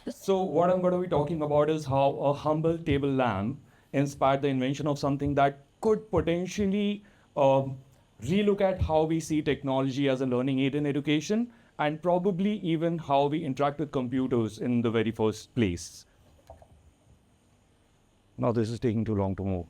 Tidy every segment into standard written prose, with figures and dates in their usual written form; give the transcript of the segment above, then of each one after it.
So what I'm going to be talking about is how a humble table lamp inspired the invention of something that could potentially relook at how we see technology as a learning aid in education and probably even how we interact with computers in the very first place. Now this is taking too long to move.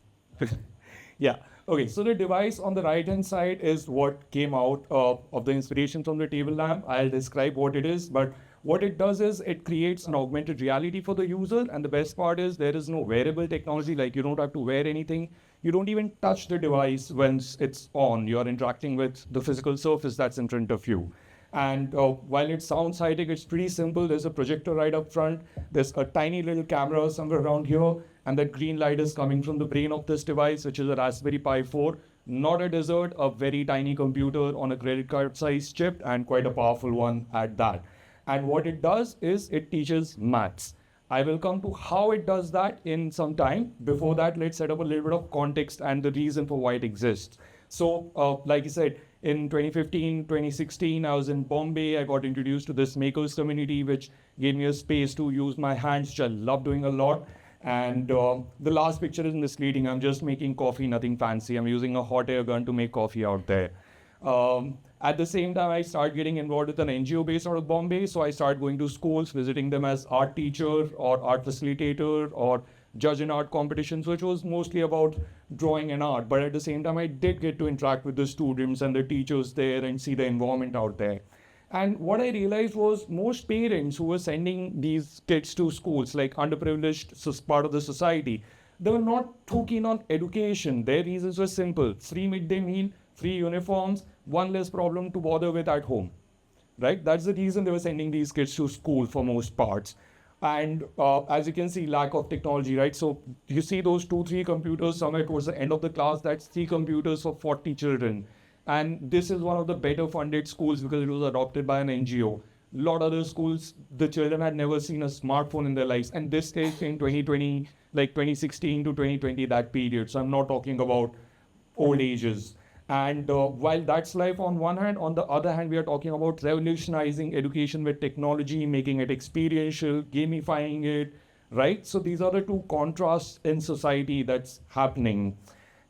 Yeah. Okay. So the device on the right hand side is what came out of the inspiration from the table lamp. I'll describe what it is, but what it does is it creates an augmented reality for the user. And the best part is there is no wearable technology, like you don't have to wear anything. You don't even touch the device once it's on. You're interacting with the physical surface that's in front of you. And while it sounds high-tech, it's pretty simple. There's a projector right up front. There's a tiny little camera somewhere around here. And that green light is coming from the brain of this device, which is a Raspberry Pi 4. Not a dessert, a very tiny computer on a credit card size chip, and quite a powerful one at that. And what it does is it teaches maths. I will come to how it does that in some time. Before that, let's set up a little bit of context and the reason for why it exists. So, like I said, in 2015, 2016, I was in Bombay. I got introduced to this makers community, which gave me a space to use my hands, which I love doing a lot. And the last picture is misleading. I'm just making coffee, nothing fancy. I'm using a hot air gun to make coffee out there. At the same time, I started getting involved with an NGO based out of Bombay. So I started going to schools, visiting them as art teacher or art facilitator or judge in art competitions, which was mostly about drawing and art. But at the same time, I did get to interact with the students and the teachers there and see the environment out there. And what I realized was most parents who were sending these kids to schools, like underprivileged part of the society, they were not too keen on education. Their reasons were simple: free midday meal, free uniforms, one less problem to bother with at home. Right? That's the reason they were sending these kids to school for most parts. And as you can see, lack of technology, right? So you see those 2, 3 computers somewhere towards the end of the class. That's 3 computers for 40 children. And this is one of the better funded schools because it was adopted by an NGO. A lot of other schools, the children had never seen a smartphone in their lives. And this is in 2020, like 2016 to 2020, that period. So I'm not talking about old ages. And while that's life on one hand, on the other hand, we are talking about revolutionizing education with technology, making it experiential, gamifying it, right? So these are the two contrasts in society that's happening.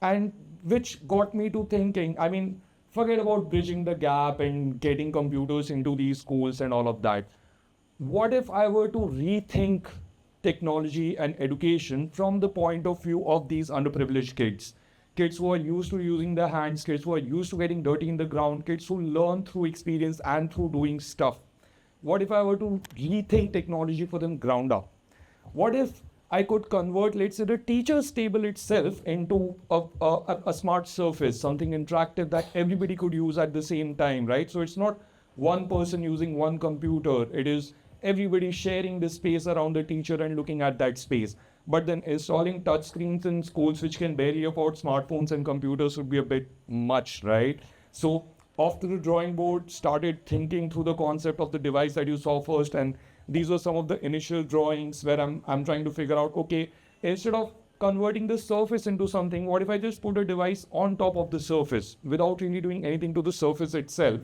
And which got me to thinking, I mean, forget about bridging the gap and getting computers into these schools and all of that. What if I were to rethink technology and education from the point of view of these underprivileged kids? Kids who are used to using their hands, kids who are used to getting dirty in the ground, kids who learn through experience and through doing stuff. What if I were to rethink technology for them ground up? What if I could convert, let's say, the teacher's table itself into a smart surface, something interactive that everybody could use at the same time, right? So it's not one person using one computer. It is everybody sharing the space around the teacher and looking at that space. But then installing touchscreens in schools which can barely afford smartphones and computers would be a bit much, right? So off to the drawing board, started thinking through the concept of the device that you saw first. And these were some of the initial drawings where I'm trying to figure out, okay, instead of converting the surface into something, what if I just put a device on top of the surface without really doing anything to the surface itself?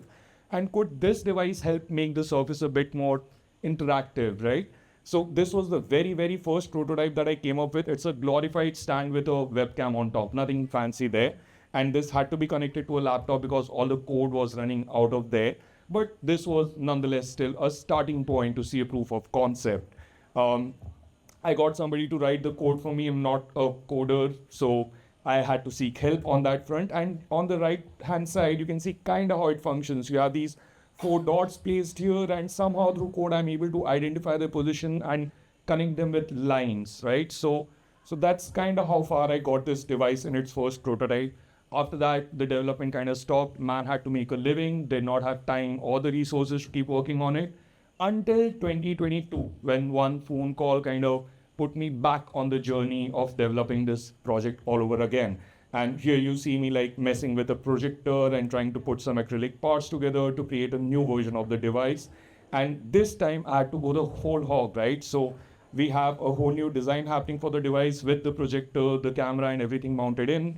And could this device help make the surface a bit more interactive, right? So this was the very, very first prototype that I came up with. It's a glorified stand with a webcam on top, nothing fancy there. And this had to be connected to a laptop because all the code was running out of there. But this was nonetheless still a starting point to see a proof of concept. I got somebody to write the code for me. I'm not a coder, so I had to seek help on that front. And on the right hand side, you can see kind of how it functions. You have these 4 dots placed here, and somehow through code I'm able to identify the position and connect them with lines, right? So that's kind of how far I got this device in its first prototype. After that, the development kind of stopped. Man had to make a living, did not have time or the resources to keep working on it until 2022, when one phone call kind of put me back on the journey of developing this project all over again. And here you see me like messing with a projector and trying to put some acrylic parts together to create a new version of the device. And this time I had to go the whole hog, right? So we have a whole new design happening for the device with the projector, the camera and everything mounted in.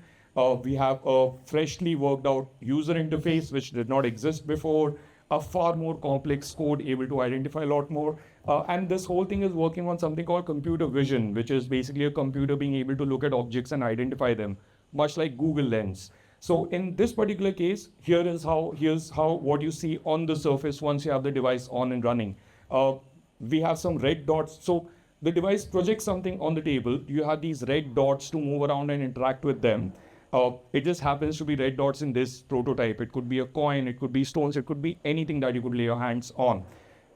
We have a freshly worked out user interface which did not exist before. a far more complex code able to identify a lot more. And this whole thing is working on something called computer vision, which is basically a computer being able to look at objects and identify them, much like Google Lens. So in this particular case, here's how what you see on the surface once you have the device on and running. We have some red dots. So the device projects something on the table. You have these red dots to move around and interact with them. It just happens to be red dots in this prototype. It could be a coin, it could be stones, it could be anything that you could lay your hands on.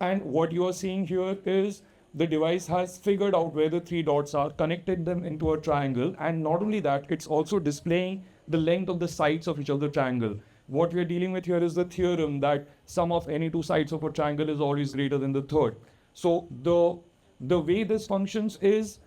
And what you are seeing here is the device has figured out where the three dots are, connected them into a triangle, and not only that, it's also displaying the length of the sides of each of the triangle. What we are dealing with here is the theorem that sum of any two sides of a triangle is always greater than the third. So the way this functions is,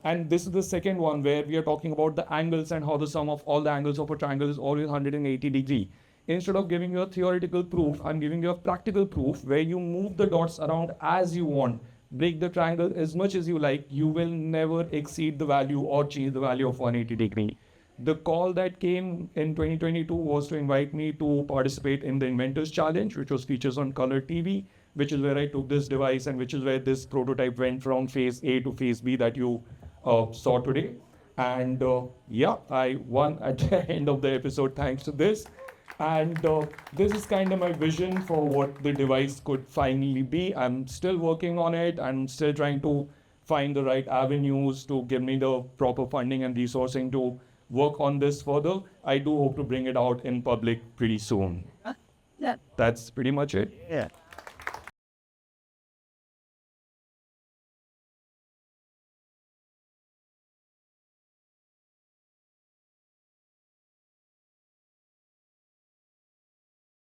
and this is the second one where we are talking about the angles and how the sum of all the angles of a triangle is always 180 degree. Instead of giving you a theoretical proof, I'm giving you a practical proof where you move the dots around as you want, break the triangle as much as you like, you will never exceed the value or change the value of 180 degree. The call that came in 2022 was to invite me to participate in the Inventors challenge, which was features on Color TV, which is where I took this device and which is where this prototype went from phase A to phase B that you saw today. And yeah, I won at the end of the episode thanks to this. And this is kind of my vision for what the device could finally be. I'm still working on it. I'm still trying to find the right avenues to give me the proper funding and resourcing to work on this further. I do hope to bring it out in public pretty soon. Yeah. That's pretty much it. Yeah.